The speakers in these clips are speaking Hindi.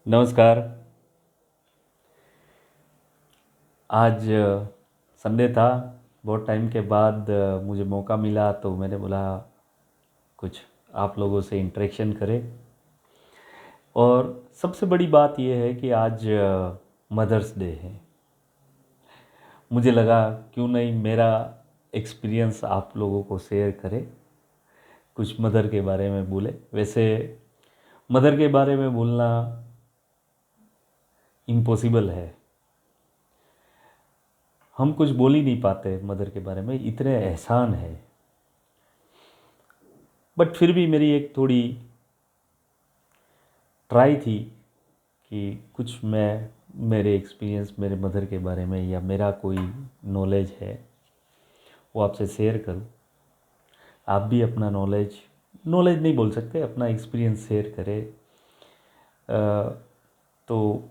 नमस्कार। आज संडे था। बहुत टाइम के बाद मुझे मौका मिला तो मैंने बोला कुछ आप लोगों से इंटरेक्शन करें। और सबसे बड़ी बात यह है कि आज मदर्स डे है। मुझे लगा क्यों नहीं मेरा एक्सपीरियंस आप लोगों को शेयर करें, कुछ मदर के बारे में बोले। वैसे मदर के बारे में बोलना इम्पॉसिबल है, हम कुछ बोल ही नहीं पाते मदर के बारे में, इतने एहसान है। बट फिर भी मेरी एक थोड़ी ट्राई थी कि कुछ मैं मेरे एक्सपीरियंस मेरे मदर के बारे में या मेरा कोई नॉलेज है वो आपसे शेयर करूं। आप भी अपना नॉलेज नॉलेज नहीं बोल सकते, अपना एक्सपीरियंस शेयर करें। तो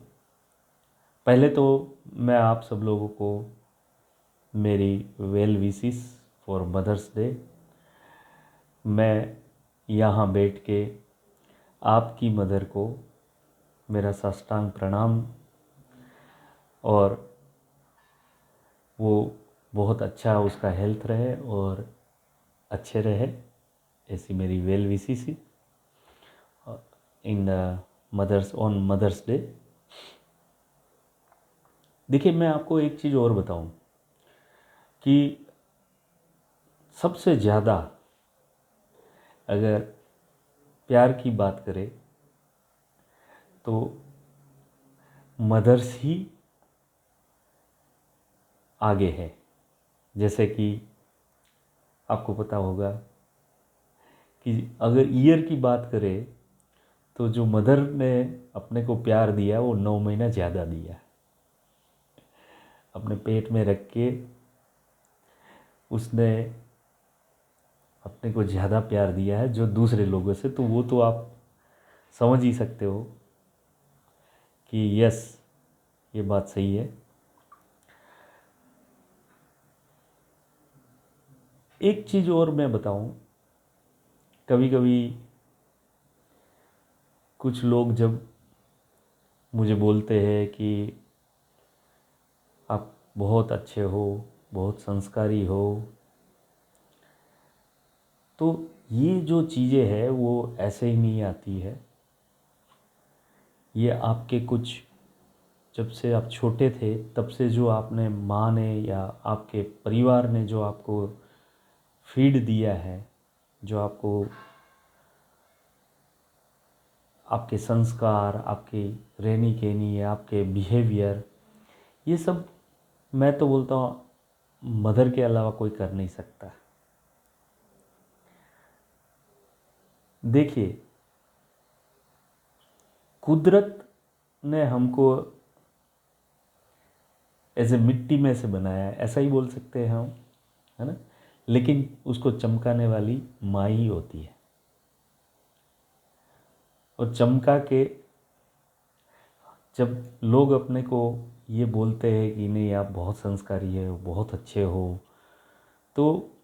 पहले तो मैं आप सब लोगों को मेरी well wishes for Mother's Day. मैं यहाँ बैठ के आपकी मदर को मेरा साष्टांग प्रणाम, और वो बहुत अच्छा उसका हेल्थ रहे और अच्छे रहे, ऐसी मेरी well wishes in mothers on Mother's Day. देखिए, मैं आपको एक चीज़ और बताऊं कि सबसे ज़्यादा अगर प्यार की बात करें तो मदर्स ही आगे है। जैसे कि आपको पता होगा कि अगर ईयर की बात करें तो जो मदर ने अपने को प्यार दिया वो 9 महीना ज़्यादा दिया, अपने पेट में रख के उसने अपने को ज़्यादा प्यार दिया है जो दूसरे लोगों से। तो वो तो आप समझ ही सकते हो कि यस, ये बात सही है। एक चीज़ और मैं बताऊं, कभी कभी कुछ लोग जब मुझे बोलते हैं कि आप बहुत अच्छे हो, बहुत संस्कारी हो, तो ये जो चीज़ें हैं वो ऐसे ही नहीं आती है। ये आपके कुछ, जब से आप छोटे थे तब से जो आपने माँ ने या आपके परिवार ने जो आपको फीड दिया है, जो आपको आपके संस्कार, आपकी रहनी कहनी, आपके बिहेवियर, ये सब मैं तो बोलता हूँ मदर के अलावा कोई कर नहीं सकता। देखिए, कुदरत ने हमको ऐसे मिट्टी में से बनाया है, ऐसा ही बोल सकते हैं हम, है ना। लेकिन उसको चमकाने वाली माँ ही होती है। और चमका के जब लोग अपने को ये बोलते हैं कि नहीं आप बहुत संस्कारी है, बहुत अच्छे हो, तो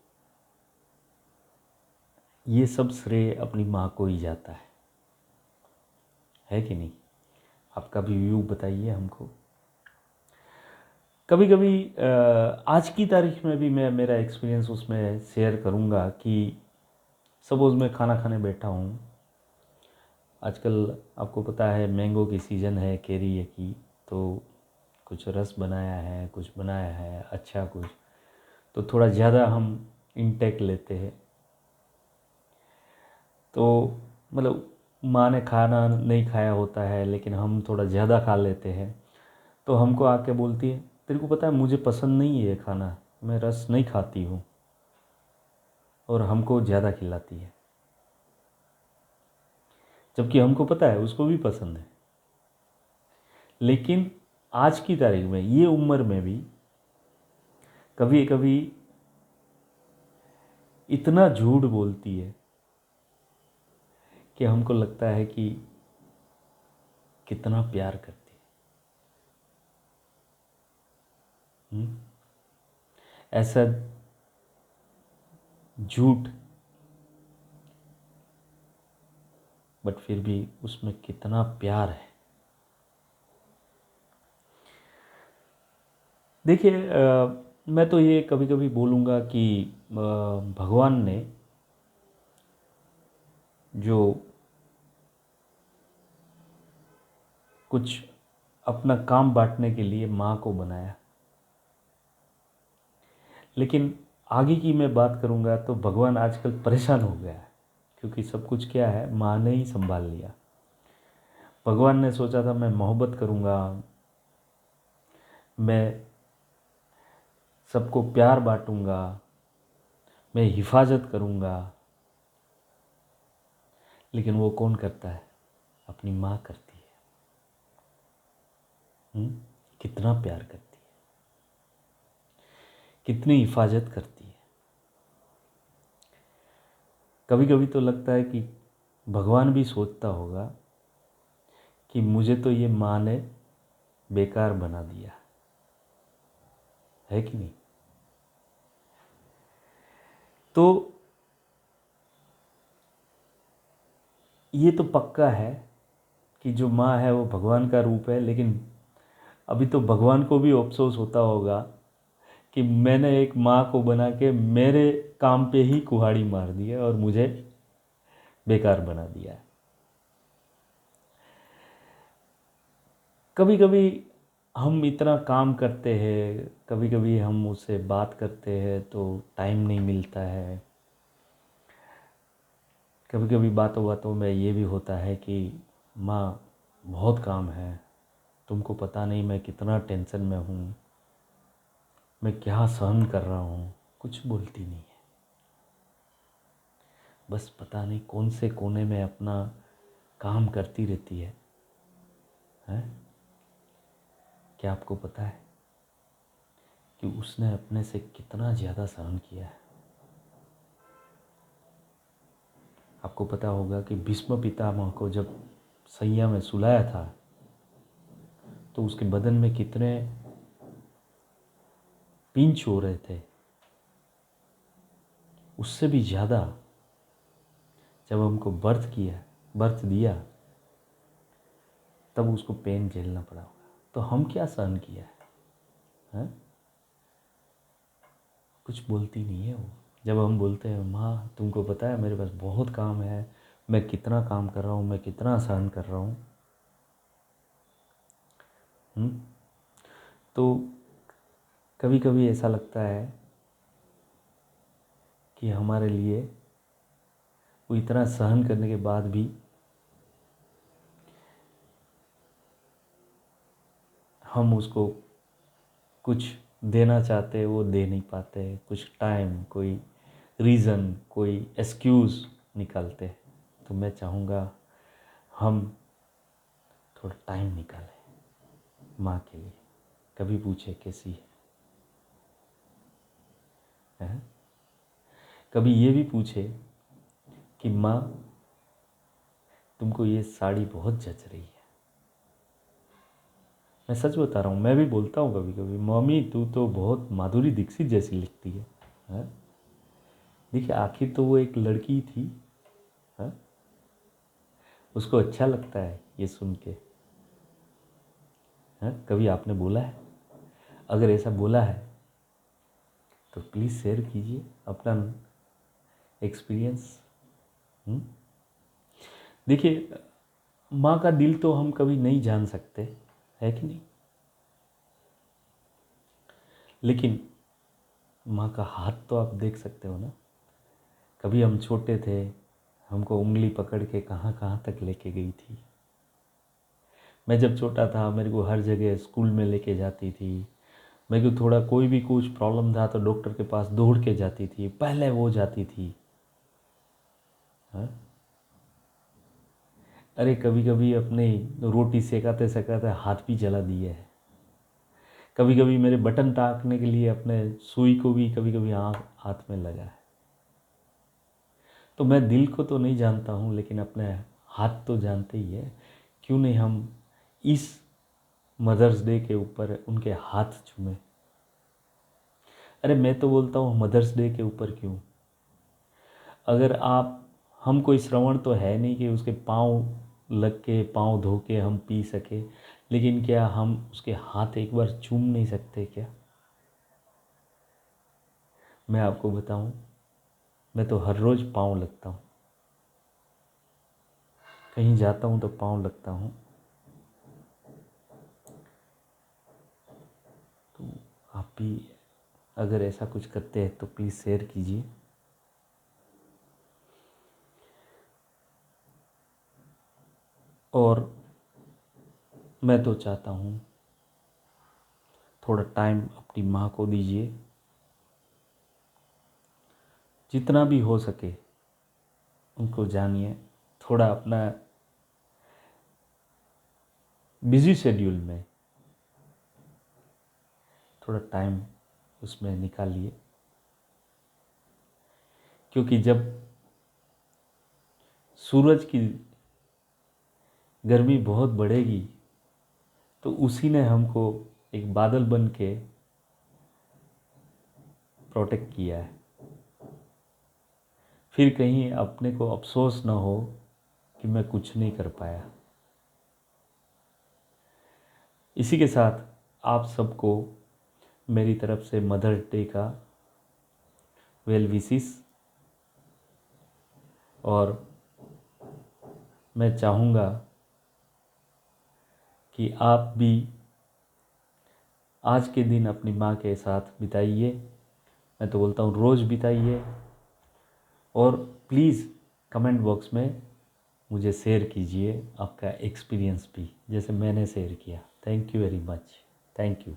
ये सब श्रेय अपनी माँ को ही जाता है कि नहीं। आपका भी व्यू बताइए हमको। कभी कभी आज की तारीख में भी मैं मेरा एक्सपीरियंस उसमें शेयर करूँगा कि सपोज़ मैं खाना खाने बैठा हूँ। आजकल आपको पता है मैंगो की सीज़न है, केरी की, तो कुछ रस बनाया है, कुछ बनाया है अच्छा कुछ, तो थोड़ा ज़्यादा हम इनटेक लेते हैं। तो मतलब माँ ने खाना नहीं खाया होता है लेकिन हम थोड़ा ज़्यादा खा लेते हैं, तो हमको आके बोलती है तेरे को पता है मुझे पसंद नहीं है ये खाना, मैं रस नहीं खाती हूँ, और हमको ज़्यादा खिलाती है। जबकि हमको पता है उसको भी पसंद है। लेकिन आज की तारीख में ये उम्र में भी कभी कभी इतना झूठ बोलती है कि हमको लगता है कि कितना प्यार करती है। ऐसा झूठ, बट फिर भी उसमें कितना प्यार है। देखिए, मैं तो ये कभी कभी बोलूँगा कि भगवान ने जो कुछ अपना काम बांटने के लिए माँ को बनाया, लेकिन आगे की मैं बात करूँगा तो भगवान आजकल परेशान हो गया है, क्योंकि सब कुछ क्या है, माँ ने ही संभाल लिया। भगवान ने सोचा था मैं मोहब्बत करूँगा, मैं सबको प्यार बांटूँगा, मैं हिफाजत करूँगा, लेकिन वो कौन करता है? अपनी माँ करती है। कितना प्यार करती है, कितनी हिफाजत करती है। कभी कभी तो लगता है कि भगवान भी सोचता होगा कि मुझे तो ये माँ ने बेकार बना दिया है कि नहीं। तो ये तो पक्का है कि जो माँ है वो भगवान का रूप है, लेकिन अभी तो भगवान को भी अफसोस होता होगा कि मैंने एक माँ को बना के मेरे काम पे ही कुल्हाड़ी मार दी है और मुझे बेकार बना दिया है। कभी कभी हम इतना काम करते हैं, कभी कभी हम उससे बात करते हैं तो टाइम नहीं मिलता है। कभी कभी बातों बातों में ये भी होता है कि माँ बहुत काम है, तुमको पता नहीं मैं कितना टेंशन में हूँ, मैं क्या सहन कर रहा हूँ। कुछ बोलती नहीं है, बस पता नहीं कौन से कोने में अपना काम करती रहती है, हैं? क्या आपको पता है कि उसने अपने से कितना ज़्यादा सहन किया है? आपको पता होगा कि भीष्म पितामह को जब सैया में सुलाया था तो उसके बदन में कितने पिंच हो रहे थे। उससे भी ज़्यादा जब हमको बर्थ दिया तब उसको पेन झेलना पड़ा होगा। तो हम क्या सहन किया है? कुछ बोलती नहीं है वो। जब हम बोलते हैं माँ तुमको पता है मेरे पास बहुत काम है, मैं कितना काम कर रहा हूँ, मैं कितना सहन कर रहा हूँ। तो कभी कभी ऐसा लगता है कि हमारे लिए वो इतना सहन करने के बाद भी हम उसको कुछ देना चाहते, वो दे नहीं पाते। कुछ टाइम, कोई रीज़न, कोई एक्सक्यूज़ निकालते। तो मैं चाहूँगा हम थोड़ा टाइम निकालें माँ के लिए। कभी पूछे कैसी है? कभी ये भी पूछे कि माँ तुमको ये साड़ी बहुत जच रही है। मैं सच बता रहा हूँ, मैं भी बोलता हूँ कभी कभी, मम्मी तू तो बहुत माधुरी दीक्षित जैसी लगती है, हैं? देखिए आखिर तो वो एक लड़की थी, हैं? उसको अच्छा लगता है ये सुन के, हैं? कभी आपने बोला है? अगर ऐसा बोला है तो प्लीज़ शेयर कीजिए अपना एक्सपीरियंस। देखिए, माँ का दिल तो हम कभी नहीं जान सकते, है कि नहीं? लेकिन माँ का हाथ तो आप देख सकते हो ना। कभी हम छोटे थे, हमको उंगली पकड़ के कहाँ कहाँ तक लेके गई थी। मैं जब छोटा था मेरे को हर जगह स्कूल में लेके जाती थी। मेरे को थोड़ा कोई भी कुछ प्रॉब्लम था तो डॉक्टर के पास दौड़ के जाती थी, पहले वो जाती थी, हाँ? अरे कभी कभी अपने रोटी सेकाते सेकाते हाथ भी जला दिए है। कभी कभी मेरे बटन टाँकने के लिए अपने सुई को भी कभी कभी आँख हाथ में लगा है। तो मैं दिल को तो नहीं जानता हूँ, लेकिन अपने हाथ तो जानते ही है। क्यों नहीं हम इस मदर्स डे के ऊपर उनके हाथ चूमें? अरे मैं तो बोलता हूँ मदर्स डे के ऊपर क्यों, अगर आप, हम कोई श्रवण तो है नहीं कि उसके पाँव लग के, पाँव धो के हम पी सके, लेकिन क्या हम उसके हाथ एक बार चूम नहीं सकते क्या? मैं आपको बताऊं, मैं तो हर रोज़ पाँव लगता हूँ, कहीं जाता हूँ तो पाँव लगता हूँ। तो आप भी अगर ऐसा कुछ करते हैं तो प्लीज़ शेयर कीजिए। और मैं तो चाहता हूँ थोड़ा टाइम अपनी माँ को दीजिए, जितना भी हो सके उनको जानिए। थोड़ा अपना बिजी शेड्यूल में थोड़ा टाइम उसमें निकालिए, क्योंकि जब सूरज की गर्मी बहुत बढ़ेगी तो उसी ने हमको एक बादल बन के प्रोटेक्ट किया है। फिर कहीं अपने को अफसोस ना हो कि मैं कुछ नहीं कर पाया। इसी के साथ आप सबको मेरी तरफ से मदर्स डे का वेल विशेस। और मैं चाहूँगा कि आप भी आज के दिन अपनी माँ के साथ बिताइए। मैं तो बोलता हूँ रोज़ बिताइए। और प्लीज़ कमेंट बॉक्स में मुझे शेयर कीजिए आपका एक्सपीरियंस भी, जैसे मैंने शेयर किया। Thank you very much. Thank you.